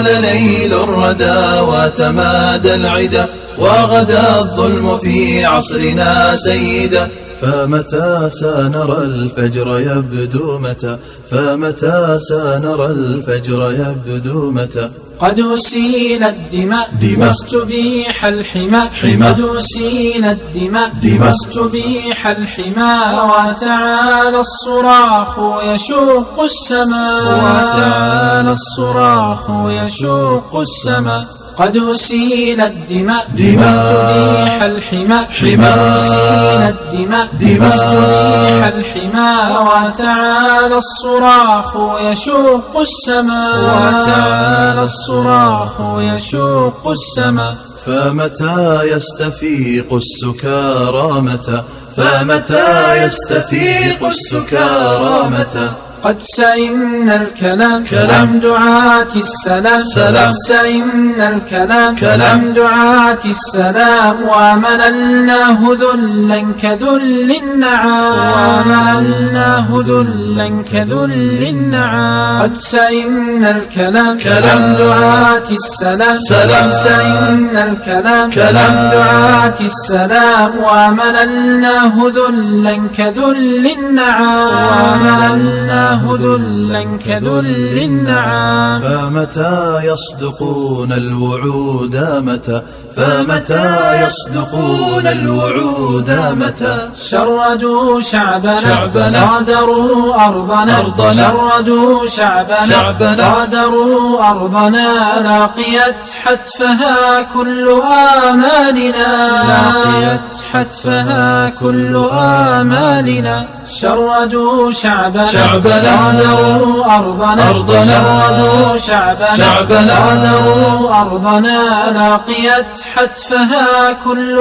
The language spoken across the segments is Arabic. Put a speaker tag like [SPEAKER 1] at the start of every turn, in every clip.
[SPEAKER 1] طال ليل الردى وتمادى العدا وغدا الظلم في عصرنا سيدا. فمتى سنرى الفجر يبدو متى فمتى سنرى الفجر يبدو متى.
[SPEAKER 2] قد أسيل الدماء واستبيح الحمى قد أسيل الدماء واستبيح الحمى وتعالى الصراخ يشق السماء وتعالى الصراخ يشق السماء. قد أسيل الدماء واستبيح الحمى قد أسيل الدماء واستبيح الحمى وتعالى الصراخ يشق السماء وتعالى الصراخ يشق السماء.
[SPEAKER 1] فمتى يستفيق السكارى متى فمتى يستفيق السكارى متى.
[SPEAKER 2] قد سئمنا الكلام عن دعاة السلام قد سئمنا الكلام عن دعاة السلام ومللناه ذلا كذل النعام ومللناه ذلا كذل النعام. قد سئمنا الكلام عن دعاة السلام قد سئمنا الكلام عن دعاة السلام ومللناه ذلا كذل النعام ومللناه ذلا كذل النعام.
[SPEAKER 1] فمتى يصدقون الوعود متى فمتى يصدقون الوعود متى.
[SPEAKER 2] شردوا شعبنا صادروا أرضنا شردوا شعبنا صادروا أرضنا لاقيت حتفها كل آمالنا لاقيت حتفها كل آمالنا. شردوا شعبنا صادروا أرضنا شردوا شعبنا صادروا أرضنا لاقيت حتفها كل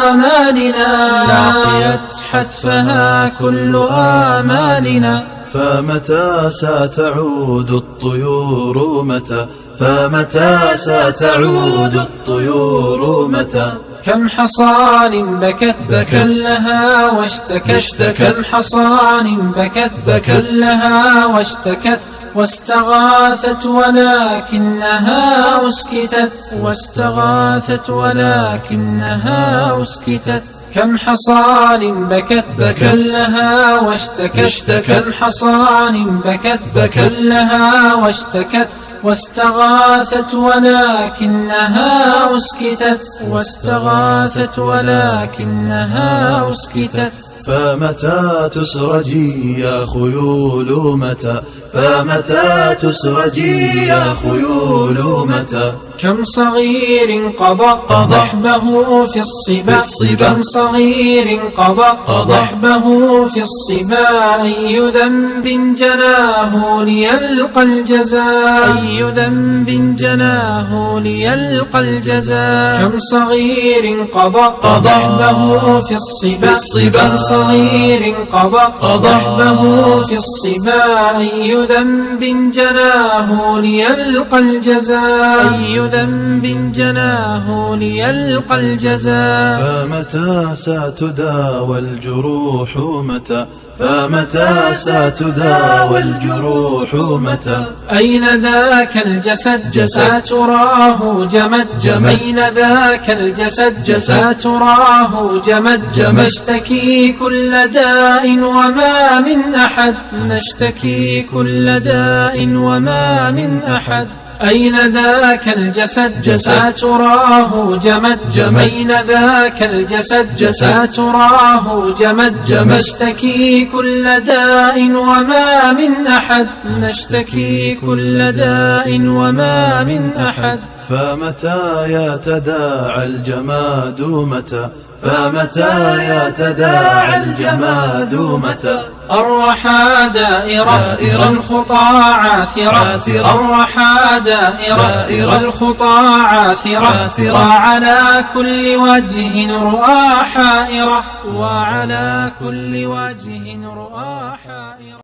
[SPEAKER 2] آمالنا لاقيت حتفها كل آمالنا.
[SPEAKER 1] فمتى ستعود الطيور متى فمتى ستعود الطيور متى.
[SPEAKER 2] كم حصان بكت كلها واشتكت كم حصان بكت كلها واشتكت واستغاثت ولكنها أسكتت واستغاثت ولكنها أسكتت. كم حصان بكت كلها واشتكت كم حصان بكت كلها واشتكت واستغاثت ولكنها أسكتت واستغاثت ولكنها أسكتت.
[SPEAKER 1] فمتى تسرجي يا خيول متى فمتى تسرجي يا خيول متى.
[SPEAKER 2] كم صغير قضى ضحبه في الصبا كم صغير قضى ضحبه في الصبا. أي ذنب جناه ليلقى الجزاء أي ذنب جناه ليلقى الجزاء. كم صغير قضى ضحبه في الصبا كم صغير قضى ضحبه في الصبا. أي ذنب جناه ليلقى الجزاء أي ذنب جناه ليلقى الجزاء.
[SPEAKER 1] فمتى ستداوى الجروح متى فمتى ستداوى الجروح متى.
[SPEAKER 2] أين ذاك الجسد أتراه جمد أين ذاك الجسد أتراه جمد. نشتكي كل داء وما من أحد نشتكي كل داء وما من أحد. أين ذاك الجسد أتراه جمد أين ذاك الجسد أتراه جمد. نشتكي كل داء وما من أحد نشتكي كل داء وما من أحد.
[SPEAKER 1] فمتى يتداعى الجماد متى فمتى يتداعى الجماد متى.
[SPEAKER 2] الرحى دائرة والخطى عاثرة الرحى دائرة والخطى عاثرة. وعلى كل وجه رؤى حائرة وعلى كل وجه رؤى حائرة.